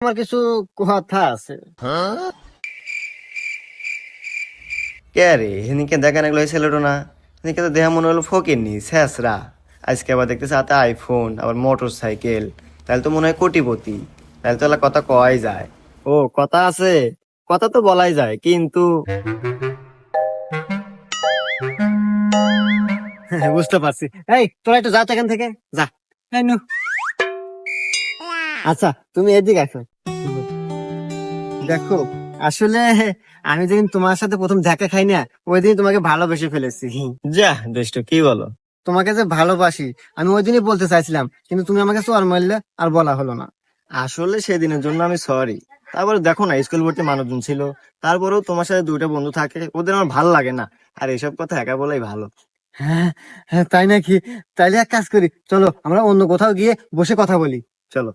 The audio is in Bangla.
আমার কিছু কথা আছে। কে রে সেদিনকে দেখা না গেলো ছেলেটো না, সেদিনকে তো দেখা মনে হলো ফকিরনি শেষরা। আজকে আবার দেখতেছে হাতে আইফোন, আবার মোটর সাইকেল। তাহলে তো মনে হয় কোটিপতি। তাহলে তো এলা কথা কয় যায়। ও, কথা আছে। কথা তো বলাই যায়, কিন্তু বুঝতে পারছি। এই, তোরা একটু যা তো এখান থেকে, যা। এই নু। আচ্ছা, তুমি এদিকে আসো। দেখো, আসলে আমি যেদিন তোমার সাথে প্রথম দেখা খাই না, ওই দিন তোমাকে ভালোবেসে ফেলেছি। যা দুষ্ট, কি বলো? তোমাকে যে ভালোবাসি আমি ওই দিনই বলতে চাইছিলাম, কিন্তু তুমি আমাকে চোর মারলে, আর বলা হলো না। আসলে সেদিনের জন্য আমি সরি। তারপরে দেখো না, স্কুল ভর্তি মানুষজন ছিল। তারপরেও তোমার সাথে দুইটা বন্ধু থাকে, ওদের আমার ভালো লাগে না। আর এসব কথা একা বলাই ভালো। হ্যাঁ, হ্যাঁ, তাই নাকি? তাইলে এক কাজ করি, চলো আমরা অন্য কোথাও গিয়ে বসে কথা বলি। চলো।